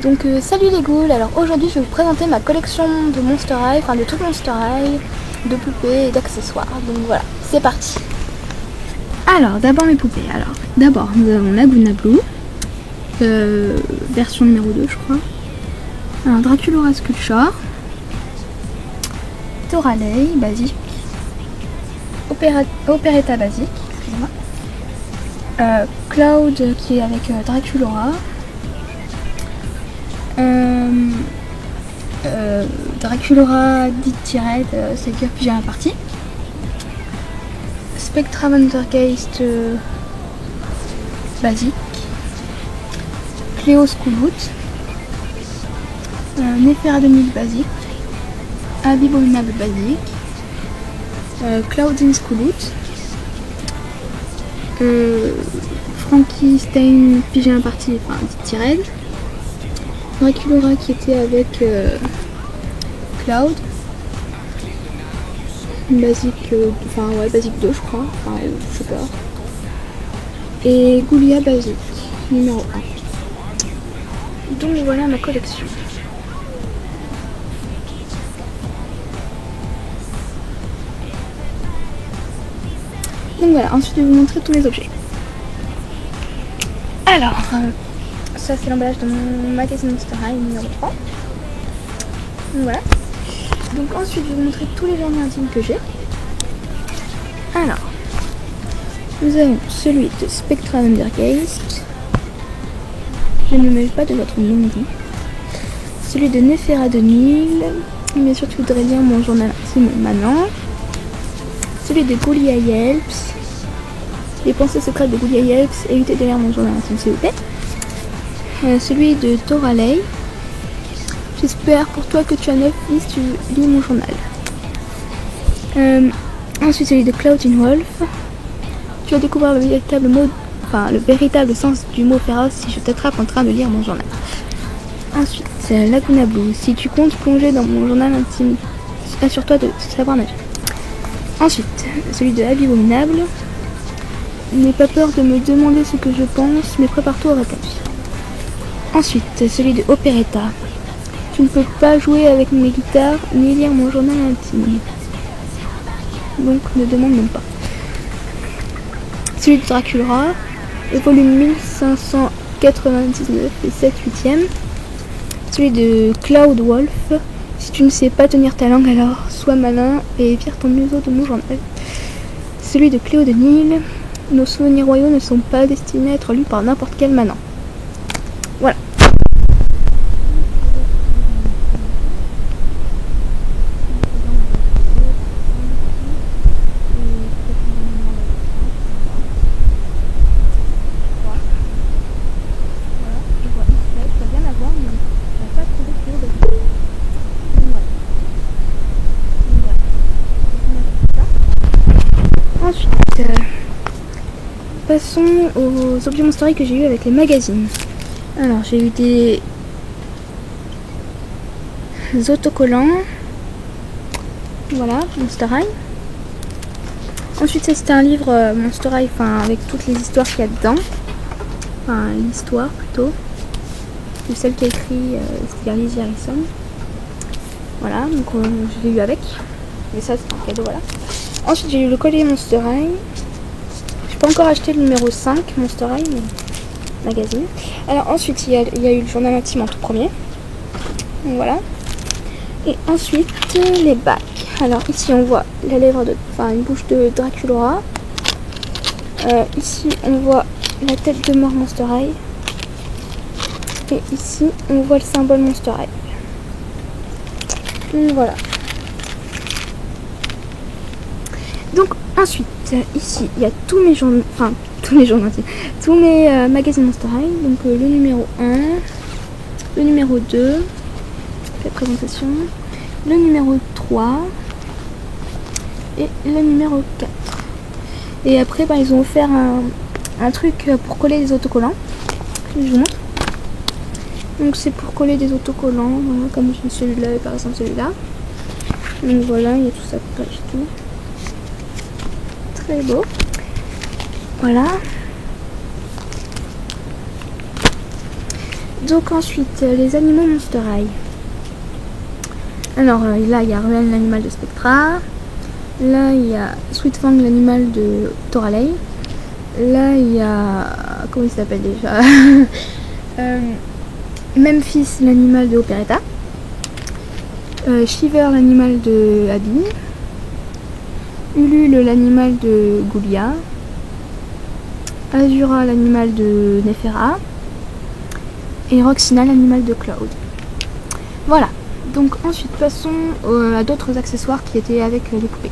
Donc salut les ghouls, alors aujourd'hui je vais vous présenter ma collection de Monster High, enfin de tout Monster High, de poupées et d'accessoires. Donc voilà, c'est parti. Alors d'abord mes poupées. Alors d'abord nous avons Laguna Blue, version numéro 2 je crois. Alors Draculaura Sculpture, Toralei basique, Operetta basique, excusez-moi. Cloud qui est avec Draculaura. Draculaura Dit-Red, c'est-à-dire Pyjama Party. Spectra Vandergeist basique. Cléo Schoolboot. Neferadonil basique. Abominable basique. Cloudin Schoolboot. Frankie Stein Pyjama Party, enfin Dit-Red. Draculaura qui était avec Cloud. Basique, basique 2 je crois, enfin je sais pas. Et Ghoulia basique, numéro 1. Donc voilà ma collection. Donc voilà, ensuite je vais vous montrer tous les objets. Alors, ça c'est l'emballage de mon magazine Monster High numéro 3. Donc voilà. Donc ensuite je vais vous montrer tous les journaux intimes que j'ai. Alors, nous avons celui de Spectra Vandergeist. Je ne mets pas de votre nom. Celui de Neferadonil. Mais surtout, je voudrais lire mon journal intime maintenant. Celui de Ghoulia Yelps. Les pensées secrètes de Ghoulia Yelps. Évitez de lire mon journal intime s'il vous plaît. Celui de Toralei. J'espère pour toi que tu as 9 vies si tu lis mon journal. Ensuite celui de Cloudin Wolf. Tu vas découvrir le véritable sens du mot féroce si je t'attrape en train de lire mon journal. Ensuite Laguna Blue. Si tu comptes plonger dans mon journal intime, assure-toi de savoir nager. Ensuite celui de Abominable. N'aie pas peur de me demander ce que je pense, mais prépare-toi aux réponses. Ensuite celui de Operetta. Tu ne peux pas jouer avec mes guitares ni lire mon journal intime. Donc ne demande même pas. Celui de Draculaura, volume 1599 et 7/8. Celui de Cloud Wolf. Si tu ne sais pas tenir ta langue alors sois malin et vire ton museau de mon journal. Celui de Cléo de Nil. Nos souvenirs royaux ne sont pas destinés à être lus par n'importe quel manant. Voilà. Ensuite, passons aux objets Monster High que j'ai eu avec les magazines. Alors, j'ai eu des autocollants. Voilà, Monster High. Ensuite, ça c'était un livre Monster High, avec toutes les histoires qu'il y a dedans. Enfin, l'histoire plutôt. De celle qui a écrit Lizzie Harrison. Voilà, donc je l'ai eu avec. Mais ça, c'est un cadeau, voilà. Ensuite, j'ai eu le collier Monster High. J'ai pas encore acheté le numéro 5 Monster High, mais magazine. Alors ensuite, il y a eu le journal intime en tout premier. Donc voilà. Et ensuite, les bacs. Alors ici, on voit la lèvre une bouche de Draculaura. Ici, on voit la tête de mort Monster High. Et ici, on voit le symbole Monster High. Donc voilà. Donc ensuite, ici, il y a tous mes journaux, tous mes magazines Monster High. Donc le numéro 1, le numéro 2, la présentation, le numéro 3 et le numéro 4. Et après, ils ont offert un truc pour coller des autocollants. Je vous montre. Donc c'est pour coller des autocollants, voilà, comme celui-là et par exemple celui-là. Donc voilà, il y a tout ça pour cacher tout. Très beau. Voilà. Donc ensuite, les animaux Monster High. Alors là, il y a Ruel, l'animal de Spectra. Là, il y a Sweet Fang, l'animal de Toralei. Là, il y a... Comment il s'appelle déjà Memphis, l'animal de Operetta. Shiver, l'animal de Abby. Ulule, l'animal de Goulia. Azura, l'animal de Nefera. Et Roxina, l'animal de Cloud. Voilà. Donc ensuite, passons à d'autres accessoires qui étaient avec les poupées.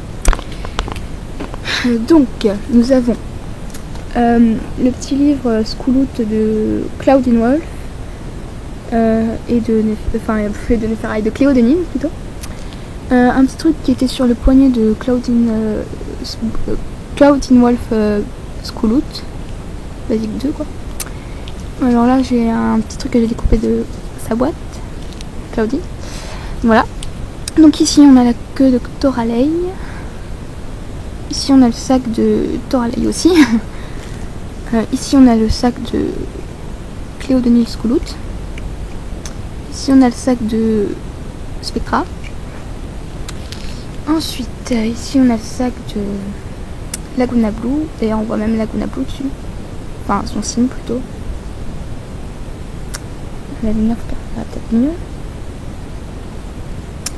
Donc, nous avons le petit livre Schoolut de Cloud in Wolf et de Nefera et de Cléo Denis plutôt. Un petit truc qui était sur le poignet de Cloud in Wolf Schoolut, basique 2 quoi. Alors là j'ai un petit truc que j'ai découpé de sa boîte, Cloudy. Voilà. Donc ici on a la queue de Toralei. Ici on a le sac de Toralei aussi. Ici on a le sac de Cléo Denis Schoolut. Ici on a le sac de Spectra. Ensuite ici on a le sac de Laguna Blue. D'ailleurs on voit même Laguna Blue dessus. Enfin son signe plutôt. La lumière va peut-être mieux.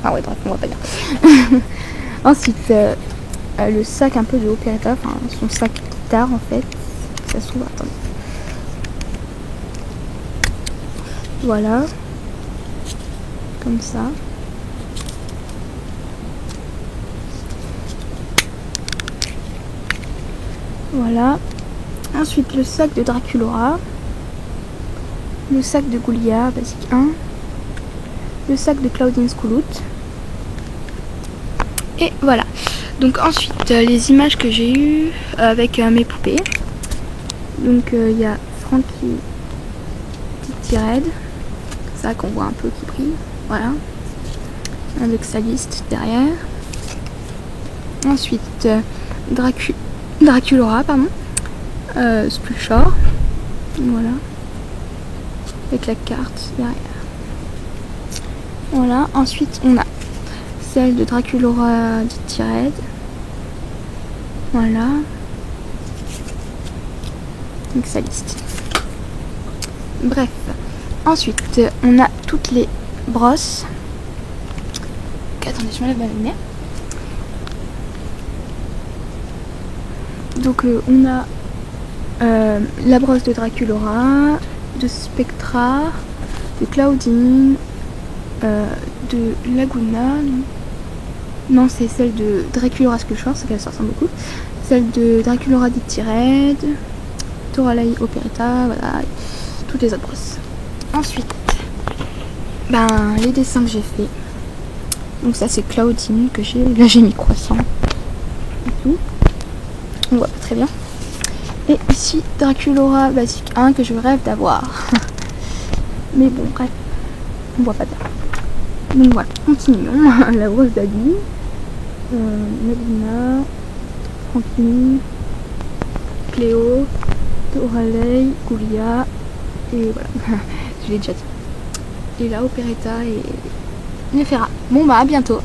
Ah ouais bref on voit pas bien. Ensuite le sac un peu de Operetta. Enfin son sac guitare en fait. Ça se trouve, attendez. Voilà. Comme ça. Voilà. Ensuite le sac de Draculora. Le sac de Goulia, basique 1. Le sac de Cloudin Schoolut. Et voilà. Donc ensuite les images que j'ai eues avec mes poupées. Donc il y a Frankie Red. Ça qu'on voit un peu qui brille. Voilà. Avec sa liste derrière. Ensuite Draculora, pardon. Splushor. Voilà. Avec la carte derrière. Voilà. Ensuite on a celle de Draculora Red. Voilà. Avec sa liste. Bref. Ensuite on a toutes les brosses. Ok, attendez, je me lève ma lumière. Donc on a la brosse de Draculora, de Spectra, de Cloudine, de Laguna. Non, c'est celle de Draculora Splushor, c'est qu'elle se ressemble beaucoup. Celle de Draculora Red, Toralei Operetta, voilà, toutes les autres brosses. Ensuite, les dessins que j'ai fait. Donc ça c'est Cloudine que j'ai. Là j'ai mis croissant et tout. On voit pas très bien. Et ici Draculora basique 1 que je rêve d'avoir. Mais bon bref, on voit pas bien. Donc voilà, continuons. La brosse d'Ali, Nadina, Frankie, Cléo, Toralei, Goulia, et voilà, je l'ai déjà dit. Et là Operetta et Nefera. Bon à bientôt.